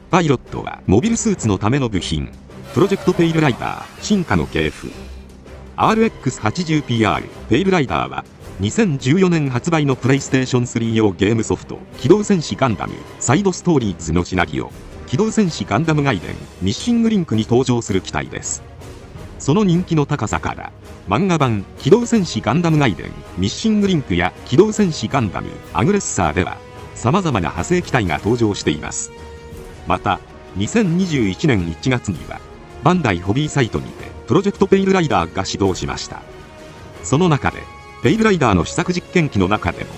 パイロットはモビルスーツのための部品、プロジェクトペイルライダー進化の系譜。RX80PR ペイルライダーは2014年発売のプレイステーション3用ゲームソフト機動戦士ガンダムサイドストーリーズのシナリオ機動戦士ガンダムガイデンミッシングリンクに登場する機体です。その人気の高さから漫画版機動戦士ガンダムガイデンミッシングリンクや機動戦士ガンダムアグレッサーでは様々な派生機体が登場しています。また2021年1月にはバンダイホビーサイトにてプロジェクトペイルライダーが始動しました。その中でペイルライダーの試作実験機の中でも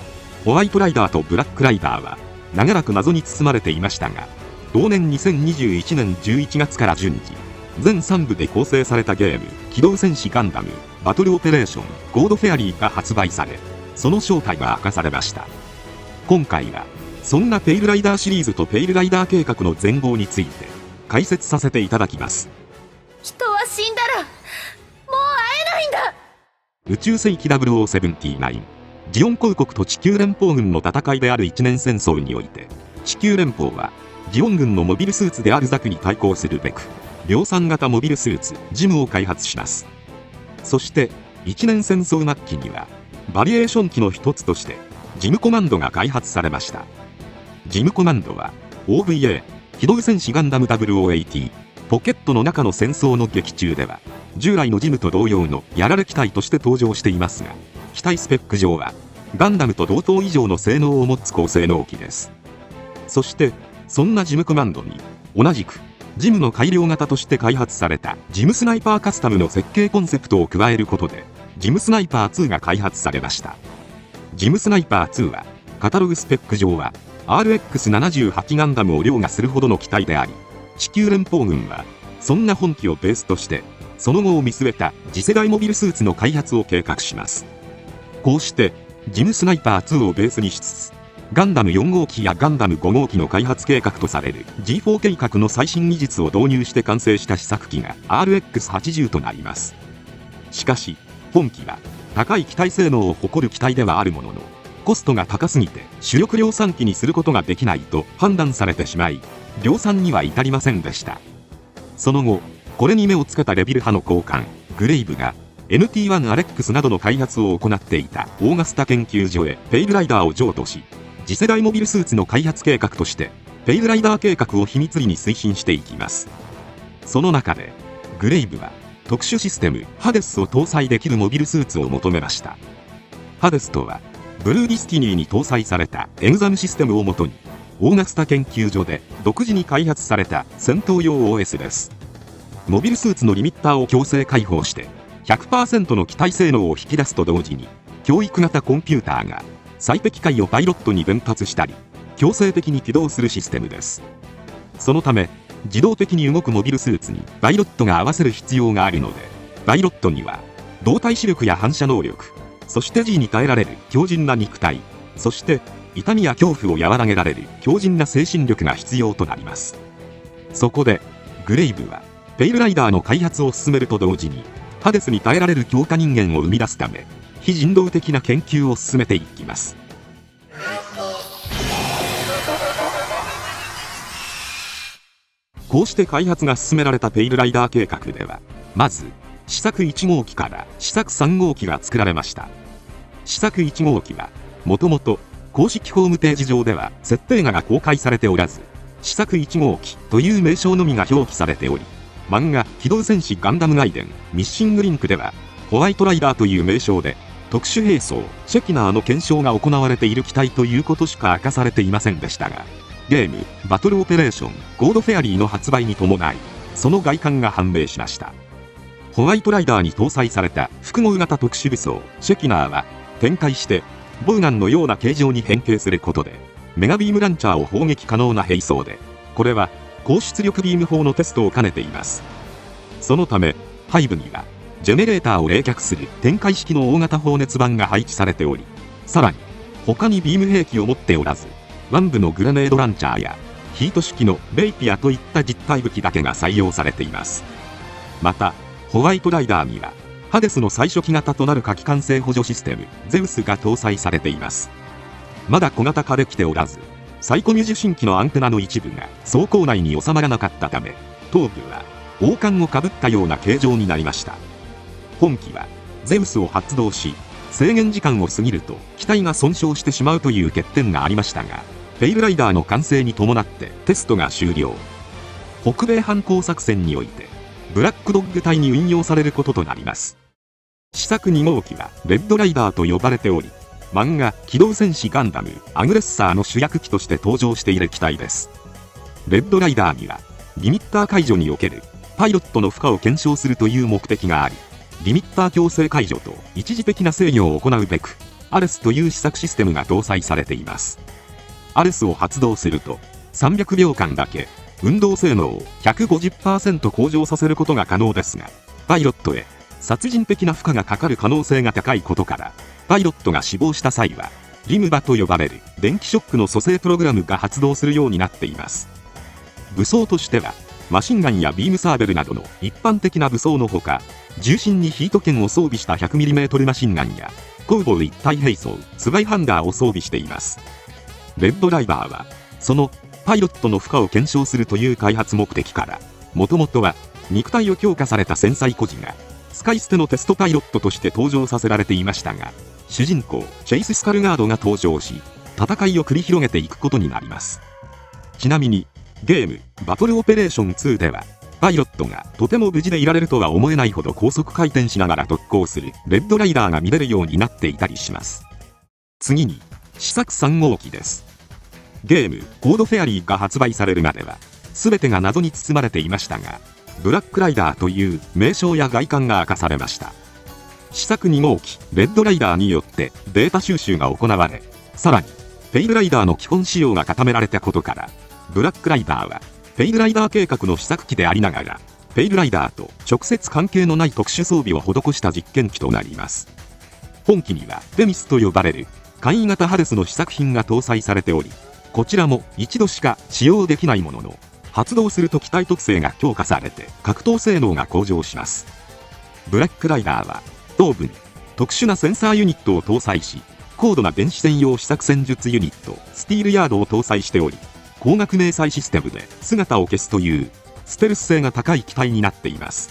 ホワイトライダーとブラックライダーは長らく謎に包まれていましたが、同年2021年11月から順次全3部で構成されたゲーム機動戦士ガンダムバトルオペレーションゴードフェアリーが発売され、その正体が明かされました。今回はそんなペイルライダーシリーズとペイルライダー計画の全貌について解説させていただきます。人は死んだらもう会えないんだ。宇宙世紀0079ジオン公国と地球連邦軍の戦いである一年戦争において、地球連邦はジオン軍のモビルスーツであるザクに対抗するべく量産型モビルスーツジムを開発します。そして一年戦争末期にはバリエーション機の一つとしてジムコマンドが開発されました。ジムコマンドは OVA 機動戦士ガンダム0080ポケットの中の戦争の劇中では従来のジムと同様のやられ機体として登場していますが、機体スペック上はガンダムと同等以上の性能を持つ高性能機です。そしてそんなジムコマンドに同じくジムの改良型として開発されたジムスナイパーカスタムの設計コンセプトを加えることでジムスナイパー2が開発されました。ジムスナイパー2はカタログスペック上は RX78 ガンダムを凌駕するほどの機体であり、地球連邦軍はそんな本機をベースとしてその後を見据えた次世代モビルスーツの開発を計画します。こうしてジムスナイパー2をベースにしつつガンダム4号機やガンダム5号機の開発計画とされる G4 計画の最新技術を導入して完成した試作機が RX80 となります。しかし本機は高い機体性能を誇る機体ではあるものの、コストが高すぎて主力量産機にすることができないと判断されてしまい、量産には至りませんでした。その後これに目をつけたレビル派の高官グレイブが NT1 アレックスなどの開発を行っていたオーガスタ研究所へペイルライダーを譲渡し、次世代モビルスーツの開発計画としてペイルライダー計画を秘密裏に推進していきます。その中でグレイブは特殊システムハデスを搭載できるモビルスーツを求めました。ハデスとはブルーディスティニーに搭載されたエグザムシステムをもとにオーガスタ研究所で独自に開発された戦闘用 OS です。モビルスーツのリミッターを強制解放して 100% の機体性能を引き出すと同時に、教育型コンピューターが最適解をパイロットに伝達したり強制的に起動するシステムです。そのため自動的に動くモビルスーツにパイロットが合わせる必要があるので、パイロットには動体視力や反射能力、そして G に耐えられる強靭な肉体、そして痛みや恐怖を和らげられる強靭な精神力が必要となります。そこでグレイブはペイルライダーの開発を進めると同時にハデスに耐えられる強化人間を生み出すため非人道的な研究を進めていきます。こうして開発が進められたペイルライダー計画では、まず試作1号機から試作3号機が作られました。試作1号機はもともと公式ホームページ上では設定画が公開されておらず、試作1号機という名称のみが表記されており、漫画機動戦士ガンダムガイデンミッシングリンクではホワイトライダーという名称で特殊兵装シェキナーの検証が行われている機体ということしか明かされていませんでしたが、ゲームバトルオペレーションゴードフェアリーの発売に伴いその外観が判明しました。ホワイトライダーに搭載された複合型特殊武装シェキナーは展開してボウガンのような形状に変形することでメガビームランチャーを砲撃可能な兵装で、これは高出力ビーム砲のテストを兼ねています。そのため背部にはジェネレーターを冷却する展開式の大型砲熱板が配置されており、さらに他にビーム兵器を持っておらず腕部のグレネードランチャーやヒート式のレイピアといった実体武器だけが採用されています。またホワイトライダーにはハデスの最初期型となる火器管制補助システムゼウスが搭載されています。まだ小型化できておらずサイコミュ受信機のアンテナの一部が装甲内に収まらなかったため、頭部は王冠をかぶったような形状になりました。本機はゼウスを発動し、制限時間を過ぎると機体が損傷してしまうという欠点がありましたが、ペイルライダーの完成に伴ってテストが終了。北米反攻作戦においてブラックドッグ隊に運用されることとなります。試作2号機はレッドライダーと呼ばれており、漫画機動戦士ガンダムアグレッサーの主役機として登場している機体です。レッドライダーにはリミッター解除におけるパイロットの負荷を検証するという目的があり、リミッター強制解除と一時的な制御を行うべくアレスという試作システムが搭載されています。アレスを発動すると300秒間だけ運動性能を 150% 向上させることが可能ですが、パイロットへ殺人的な負荷がかかる可能性が高いことから、パイロットが死亡した際はリムバと呼ばれる電気ショックの蘇生プログラムが発動するようになっています。武装としてはマシンガンやビームサーベルなどの一般的な武装のほか、重心にヒート剣を装備した 100mm マシンガンや後方一体兵装スバイハンダーを装備しています。レッドライダーはそのパイロットの負荷を検証するという開発目的から、もともとは肉体を強化された戦災孤児が使い捨てのテストパイロットとして登場させられていましたが、主人公チェイス・スカルガードが登場し、戦いを繰り広げていくことになります。ちなみにゲームバトルオペレーション2では、パイロットがとても無事でいられるとは思えないほど高速回転しながら特攻するレッドライダーが見れるようになっていたりします。次に試作3号機です。ゲームコードフェアリーが発売されるまでは全てが謎に包まれていましたが、ブラックライダーという名称や外観が明かされました。試作2号機レッドライダーによってデータ収集が行われ、さらにペイルライダーの基本仕様が固められたことから、ブラックライダーはペイルライダー計画の試作機でありながら、ペイルライダーと直接関係のない特殊装備を施した実験機となります。本機にはテミスと呼ばれる簡易型ハレスの試作品が搭載されており、こちらも一度しか使用できないものの、発動すると機体特性が強化されて格闘性能が向上します。ブラックライダーは頭部に特殊なセンサーユニットを搭載し、高度な電子専用試作戦術ユニットスティールヤードを搭載しており、光学迷彩システムで姿を消すというステルス性が高い機体になっています。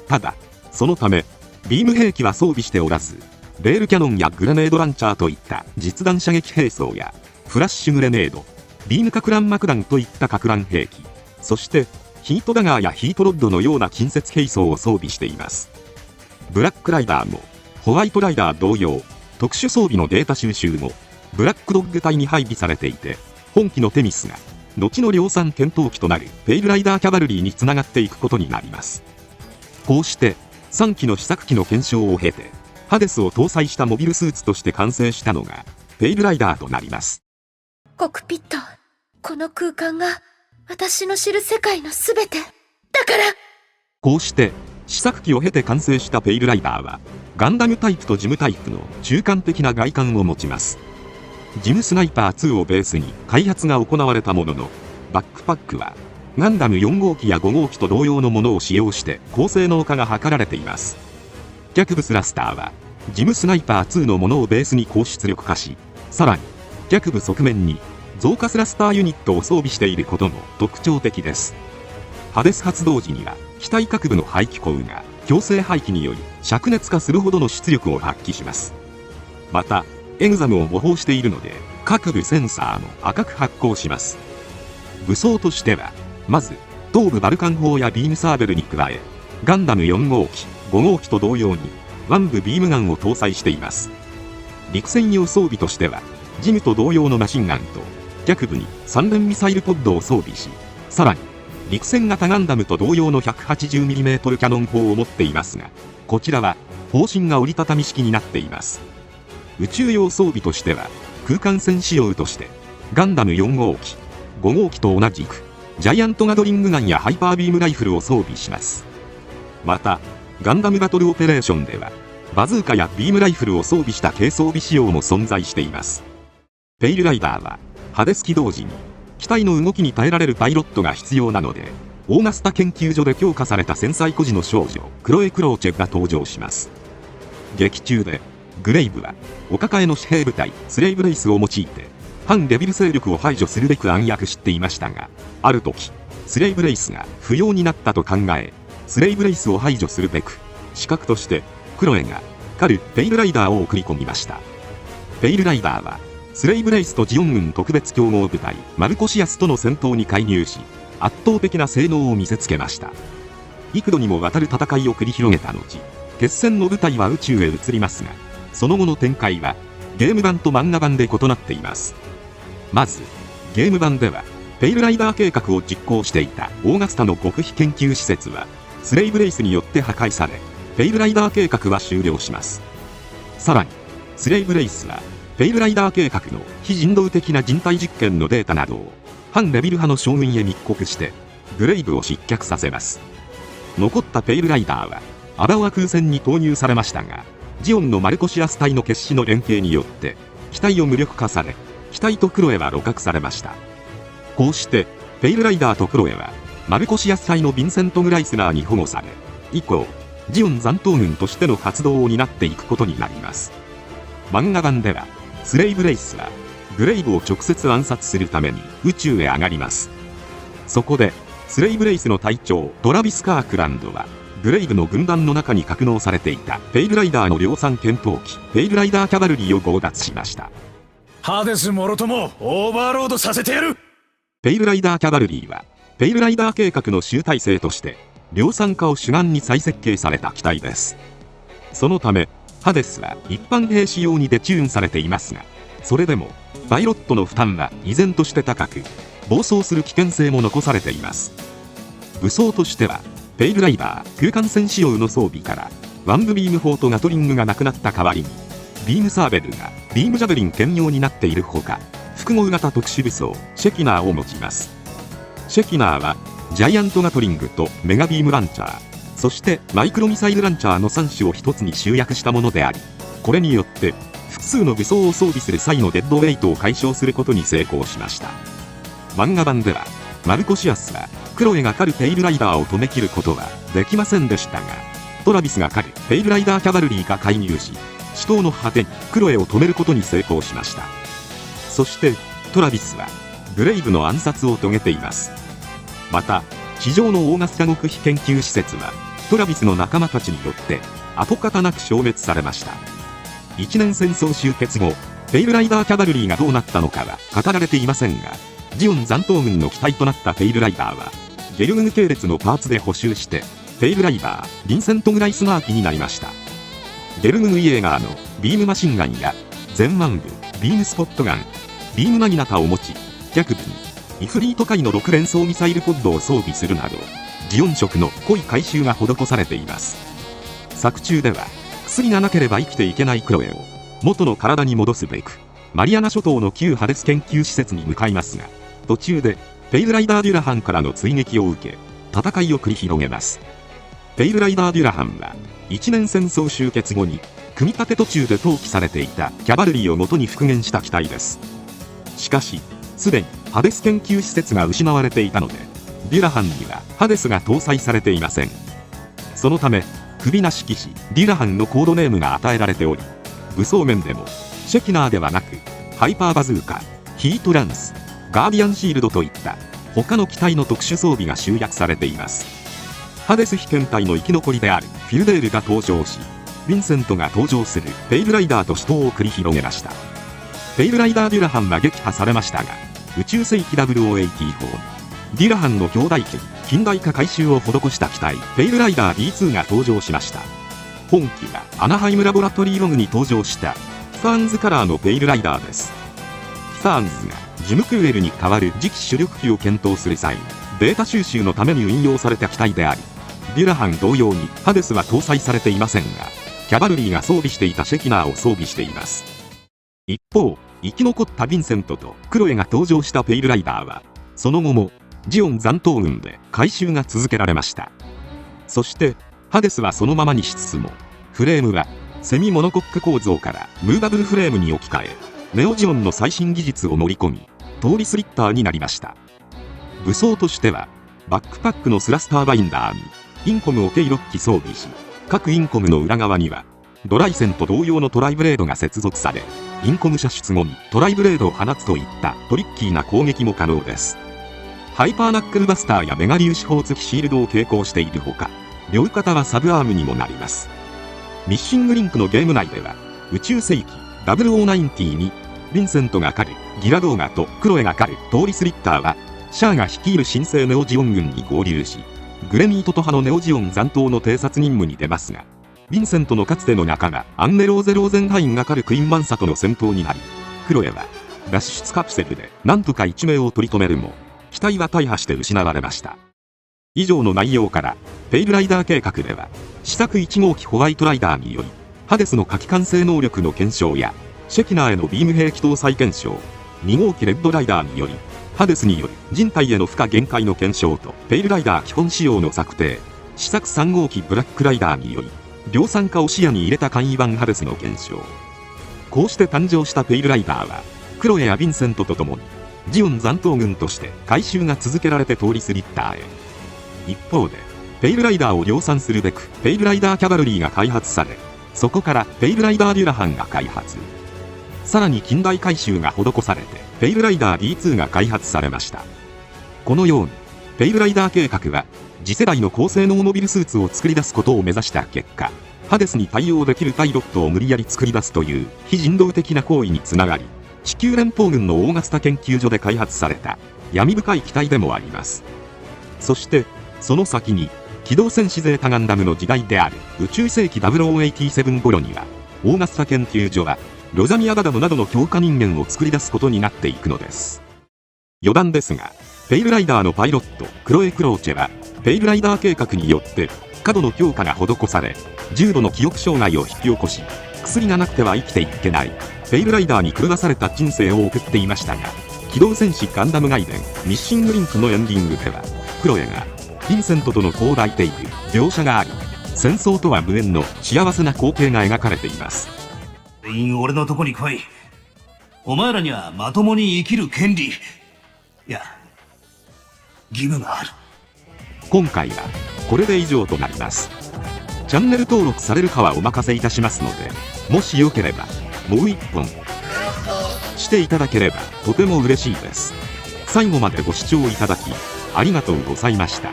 ただそのためビーム兵器は装備しておらず、レールキャノンやグレネードランチャーといった実弾射撃兵装やフラッシュグレネード、ビーム撹乱幕弾といった撹乱兵器、そしてヒートダガーやヒートロッドのような近接兵装を装備しています。ブラックライダーもホワイトライダー同様、特殊装備のデータ収集後ブラックドッグ隊に配備されていて、本機のテミスが後の量産検討機となるペイルライダーキャバルリーにつながっていくことになります。こうして3機の試作機の検証を経て、ハデスを搭載したモビルスーツとして完成したのがペイルライダーとなります。コクピット、この空間が私の知る世界のすべてだから。こうして試作機を経て完成したペイルライダーは、ガンダムタイプとジムタイプの中間的な外観を持ちます。ジムスナイパー2をベースに開発が行われたものの、バックパックはガンダム4号機や5号機と同様のものを使用して高性能化が図られています。脚部スラスターはジムスナイパー2のものをベースに高出力化し、さらに脚部側面に増加スラスターユニットを装備していることも特徴的です。ハデス発動時には機体各部の排気口が強制排気により灼熱化するほどの出力を発揮します。またエグザムを模倣しているので、各部センサーも赤く発光します。武装としてはまず頭部バルカン砲やビームサーベルに加え、ガンダム4号機5号機と同様に腕部ビームガンを搭載しています。陸戦用装備としてはジムと同様のマシンガンと脚部に3連ミサイルポッドを装備し、さらに陸戦型ガンダムと同様の 180mm キャノン砲を持っていますが、こちらは砲身が折りたたみ式になっています。宇宙用装備としては空間戦仕様としてガンダム4号機5号機と同じくジャイアントガドリングガンやハイパービームライフルを装備します。またガンダムバトルオペレーションではバズーカやビームライフルを装備した軽装備仕様も存在しています。ペイルライダーはハデス起動時に機体の動きに耐えられるパイロットが必要なので、オーガスタ研究所で強化された戦災孤児の少女クロエ・クローチェが登場します。劇中でグレイブはお抱えの私兵部隊スレイブレイスを用いて反デビル勢力を排除するべく暗躍していましたが、ある時、スレイブレイスが不要になったと考え、スレイブレイスを排除するべく、刺客として、クロエが、カル・ペイルライダーを送り込みました。ペイルライダーは、スレイブレイスとジオン軍特別競合部隊、マルコシアスとの戦闘に介入し、圧倒的な性能を見せつけました。幾度にもわたる戦いを繰り広げた後、決戦の舞台は宇宙へ移りますが、その後の展開は、ゲーム版と漫画版で異なっています。まず、ゲーム版では、ペイルライダー計画を実行していたオーガスタの極秘研究施設は、スレイブレイスによって破壊され、ペイルライダー計画は終了します。さらに、スレイブレイスは、ペイルライダー計画の非人道的な人体実験のデータなどを、反レビル派の将軍へ密告して、グレイブを失脚させます。残ったペイルライダーは、アバオア空戦に投入されましたが、ジオンのマルコシアス隊の決死の連携によって、機体を無力化され、機体とクロエは鹵獲されました。こうして、ペイルライダーとクロエは、マルコシアス隊のヴィンセント・グライスラーに保護され、以降、ジオン残党軍としての活動を担っていくことになります。漫画版では、スレイブレイスは、グレイブを直接暗殺するために宇宙へ上がります。そこで、スレイブレイスの隊長、トラビス・カークランドは、グレイブの軍団の中に格納されていたペイルライダーの量産戦闘機、ペイルライダーキャバルリーを強奪しました。ハデスもろともオーバーロードさせてやる。ペイルライダーキャバルリーは、ペイルライダー計画の集大成として、量産化を主眼に再設計された機体です。そのため、ハデスは一般兵士用にデチューンされていますが、それでも、パイロットの負担は依然として高く、暴走する危険性も残されています。武装としては、ペイルライダー空間戦仕様の装備から、ワンブビーム砲とガトリングがなくなった代わりに、ビームサーベルがビームジャベリン兼用になっているほか、複合型特殊武装、シェキナーを持ちます。シェキナーは、ジャイアントガトリングとメガビームランチャー、そしてマイクロミサイルランチャーの3種を一つに集約したものであり、これによって、複数の武装を装備する際のデッドウェイトを解消することに成功しました。漫画版では、マルコシアスは、クロエが狩るペイルライダーを止めきることはできませんでしたが、トラビスが狩るペイルライダーキャバルリーが介入し、死闘の果てにクロエを止めることに成功しました。そして、トラビスは、グレイブの暗殺を遂げています。また、地上のオーガスタ極秘研究施設は、トラビスの仲間たちによって、跡形なく消滅されました。一年戦争終結後、ペイルライダーキャバルリーがどうなったのかは語られていませんが、ジオン残党軍の機体となったペイルライダーは、ゲルググ系列のパーツで補修して、ペイルライダー、ヴィンセント・グライスナー機になりました。ゲルググイエーガーのビームマシンガンや、全腕部、ビームスポットガン、ビームマギナタを持ち、脚部に、イフリート界の6連装ミサイルポッドを装備するなど、ジオン色の濃い改修が施されています。作中では、薬がなければ生きていけないクロエを、元の体に戻すべく、マリアナ諸島の旧ハデス研究施設に向かいますが、途中で、ペイルライダー・デュラハンからの追撃を受け、戦いを繰り広げます。ペイルライダー・デュラハンは、一年戦争終結後に、組み立て途中で投棄されていたキャバルリーを元に復元した機体です。しかし、すでにハデス研究施設が失われていたので、デュラハンにはハデスが搭載されていません。そのため、首なし騎士デュラハンのコードネームが与えられており、武装面でも、シェキナーではなく、ハイパーバズーカ、ヒートランス、ガーディアンシールドといった他の機体の特殊装備が集約されています。ハデス被験体の生き残りであるフィルデールが登場し、ヴィンセントが登場するペイルライダーと死闘を繰り広げました。ペイルライダー・デュラハンは撃破されましたが、宇宙世紀0084、デュラハンの兄弟機に近代化改修を施した機体ペイルライダー D2 が登場しました。本機はアナハイムラボラトリーログに登場したファーンズカラーのペイルライダーです。ファーンズがジムクーエルに代わる次期主力機を検討する際、データ収集のために運用された機体であり、デュラハン同様にハデスは搭載されていませんが、キャバルリーが装備していたシェキナーを装備しています。一方、生き残ったヴィンセントとクロエが登場したペイルライダーは、その後もジオン残党軍で改修が続けられました。そして、ハデスはそのままにしつつも、フレームはセミモノコック構造からムーバブルフレームに置き換え、ネオジオンの最新技術を盛り込み、通りスリッターになりました。武装としては、バックパックのスラスターバインダーに、インコムを計6機装備し、各インコムの裏側には、ドライセンと同様のトライブレードが接続され、インコム射出後にトライブレードを放つといったトリッキーな攻撃も可能です。ハイパーナックルバスターやメガ粒子砲付きシールドを携行しているほか、両肩はサブアームにもなります。ミッシングリンクのゲーム内では、宇宙世紀0090にヴィンセントが狩るギラドーガとクロエが狩るトーリス・リッターはシャアが率いる新生ネオジオン軍に合流し、グレミートと派のネオジオン残党の偵察任務に出ますが、ヴィンセントのかつての仲間アンネ・ローゼ・ローゼンハインが狩るクイーン・マンサとの戦闘になり、クロエは脱出カプセルでなんとか一命を取り留めるも、機体は大破して失われました。以上の内容から、ペイルライダー計画では、試作1号機ホワイトライダーにより、ハデスの火器管制能力の検証や、シェキナーへのビーム兵器搭載検証、2号機レッドライダーにより、ハデスによる人体への負荷限界の検証と、ペイルライダー基本仕様の策定、試作3号機ブラックライダーにより、量産化を視野に入れた簡易版ハデスの検証。こうして誕生したペイルライダーは、クロエやヴィンセントと共に、ジオン残党軍として改修が続けられてトーリス・リッターへ。一方で、ペイルライダーを量産するべく、ペイルライダーキャバルリーが開発され、そこからペイルライダーデュラハンが開発。さらに近代改修が施されて、ペイルライダー D2 が開発されました。このように、ペイルライダー計画は、次世代の高性能モビルスーツを作り出すことを目指した結果、ハデスに対応できるパイロットを無理やり作り出すという非人道的な行為につながり、地球連邦軍のオーガスタ研究所で開発された闇深い機体でもあります。そして、その先に、機動戦士ゼータガンダムの時代である宇宙世紀0087頃には、オーガスタ研究所は、ロザミア・ガダムなどの強化人間を作り出すことになっていくのです。余談ですが、ペイルライダーのパイロット、クロエ・クローチェは、ペイルライダー計画によって、過度の強化が施され、重度の記憶障害を引き起こし、薬がなくては生きていけない、ペイルライダーに狂わされた人生を送っていましたが、機動戦士ガンダムガイデン、ミッシングリンクのエンディングでは、クロエが、ヴィンセントとの子を抱いている描写があり、戦争とは無縁の幸せな光景が描かれています。全員俺のとこに来い。お前らにはまともに生きる権利、いや、義務がある。今回はこれで以上となります。チャンネル登録されるかはお任せいたしますので、もしよければもう一本していただければとても嬉しいです。最後までご視聴いただきありがとうございました。